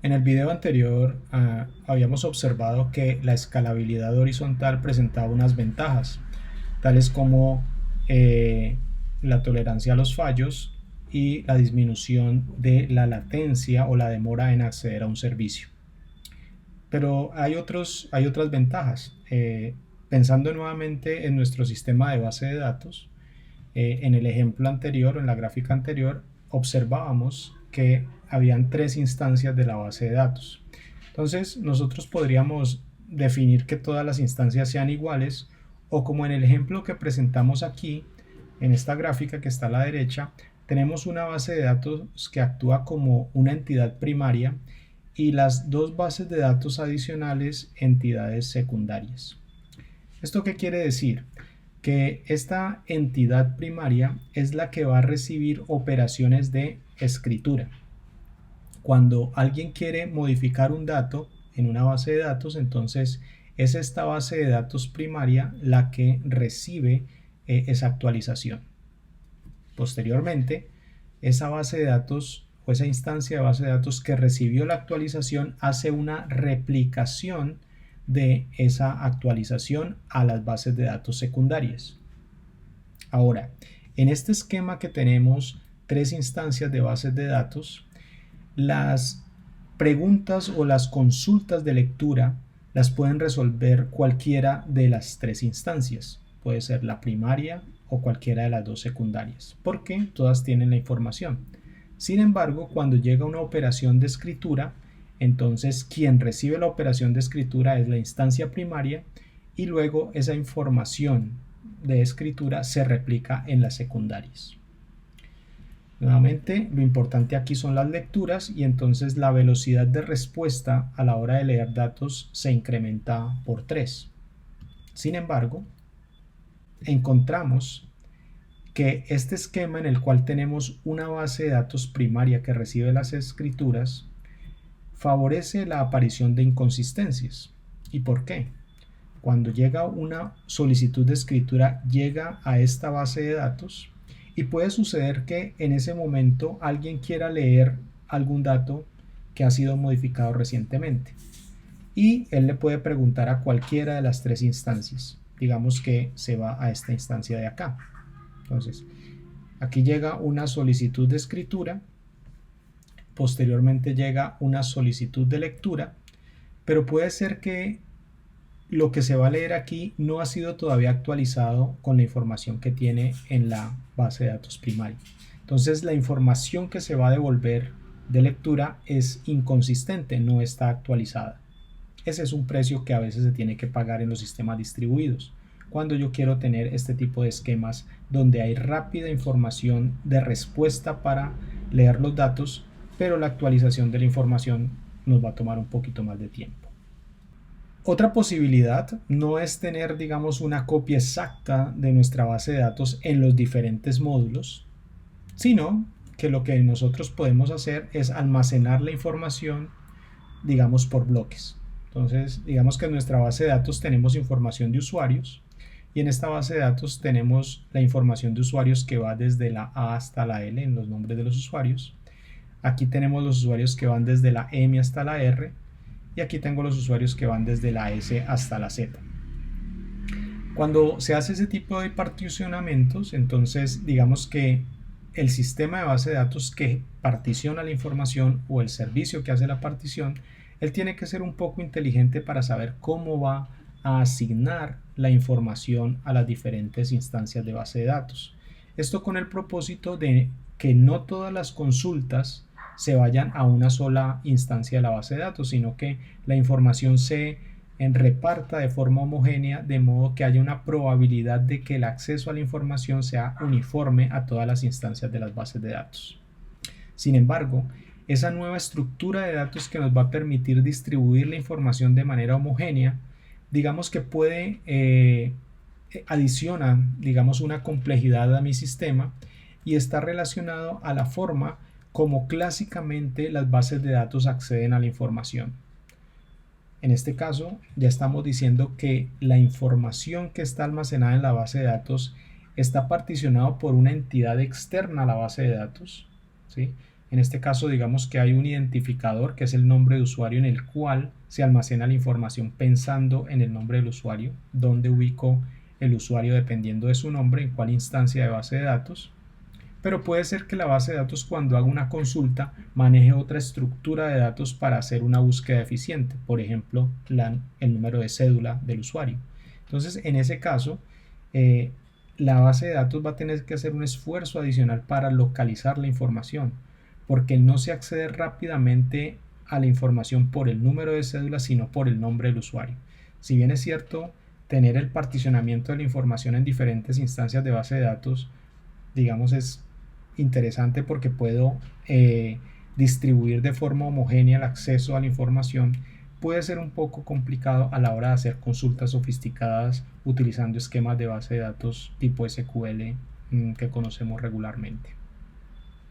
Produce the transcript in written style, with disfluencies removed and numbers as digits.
En el video anterior habíamos observado que la escalabilidad horizontal presentaba unas ventajas, tales como eh, la tolerancia a los fallos y la disminución de la latencia o la demora en acceder a un servicio. Pero hay otras ventajas. Pensando nuevamente en nuestro sistema de base de datos, en el ejemplo anterior, en la gráfica anterior, observábamos que habían tres instancias de la base de datos. Entonces, nosotros podríamos definir que todas las instancias sean iguales, o como en el ejemplo que presentamos aquí, en esta gráfica que está a la derecha, tenemos una base de datos que actúa como una entidad primaria y las dos bases de datos adicionales entidades secundarias. ¿Esto qué quiere decir? Que esta entidad primaria es la que va a recibir operaciones de escritura. Cuando alguien quiere modificar un dato en una base de datos, entonces es esta base de datos primaria la que recibe esa actualización. Posteriormente, esa base de datos o esa instancia de base de datos que recibió la actualización hace una replicación de esa actualización a las bases de datos secundarias. Ahora, en este esquema que tenemos tres instancias de bases de datos, las preguntas o las consultas de lectura las pueden resolver cualquiera de las tres instancias. Puede ser la primaria o cualquiera de las dos secundarias, porque todas tienen la información. Sin embargo, cuando llega una operación de escritura, entonces quien recibe la operación de escritura es la instancia primaria y luego esa información de escritura se replica en las secundarias. Nuevamente, lo importante aquí son las lecturas y entonces la velocidad de respuesta a la hora de leer datos se incrementa por 3. Sin embargo, encontramos que este esquema en el cual tenemos una base de datos primaria que recibe las escrituras favorece la aparición de inconsistencias. ¿Y por qué? Cuando llega una solicitud de escritura, llega a esta base de datos y puede suceder que en ese momento alguien quiera leer algún dato que ha sido modificado recientemente y él le puede preguntar a cualquiera de las tres instancias. Digamos que se va a esta instancia de acá. Entonces, aquí llega una solicitud de escritura, posteriormente llega una solicitud de lectura, pero puede ser que lo que se va a leer aquí no ha sido todavía actualizado con la información que tiene en la base de datos primaria. Entonces la información que se va a devolver de lectura es inconsistente, no está actualizada. Ese es un precio que a veces se tiene que pagar en los sistemas distribuidos. Cuando yo quiero tener este tipo de esquemas donde hay rápida información de respuesta para leer los datos, pero la actualización de la información nos va a tomar un poquito más de tiempo. Otra posibilidad no es tener, digamos, una copia exacta de nuestra base de datos en los diferentes módulos, sino que lo que nosotros podemos hacer es almacenar la información, digamos, por bloques. Entonces, digamos que en nuestra base de datos tenemos información de usuarios y en esta base de datos tenemos la información de usuarios que va desde la A hasta la L en los nombres de los usuarios. Aquí tenemos los usuarios que van desde la M hasta la R y aquí tengo los usuarios que van desde la S hasta la Z. Cuando se hace ese tipo de particionamientos, entonces digamos que el sistema de base de datos que particiona la información o el servicio que hace la partición, él tiene que ser un poco inteligente para saber cómo va a asignar la información a las diferentes instancias de base de datos. Esto con el propósito de que no todas las consultas se vayan a una sola instancia de la base de datos, sino que la información se reparta de forma homogénea, de modo que haya una probabilidad de que el acceso a la información sea uniforme a todas las instancias de las bases de datos. Sin embargo, esa nueva estructura de datos que nos va a permitir distribuir la información de manera homogénea, digamos que puede adiciona, digamos, una complejidad a mi sistema y está relacionado a la forma como clásicamente las bases de datos acceden a la información. En este caso, ya estamos diciendo que la información que está almacenada en la base de datos está particionado por una entidad externa a la base de datos, ¿sí? En este caso, digamos que hay un identificador, que es el nombre de usuario, en el cual se almacena la información pensando en el nombre del usuario, dónde ubico el usuario dependiendo de su nombre, en cuál instancia de base de datos. Pero puede ser que la base de datos, cuando haga una consulta, maneje otra estructura de datos para hacer una búsqueda eficiente, por ejemplo, el número de cédula del usuario. Entonces, en ese caso, eh, la base de datos va a tener que hacer un esfuerzo adicional para localizar la información, porque no se accede rápidamente a la información por el número de cédula, sino por el nombre del usuario. Si bien es cierto, tener el particionamiento de la información en diferentes instancias de base de datos, digamos, es interesante porque puedo distribuir de forma homogénea el acceso a la información, puede ser un poco complicado a la hora de hacer consultas sofisticadas utilizando esquemas de base de datos tipo SQL que conocemos regularmente.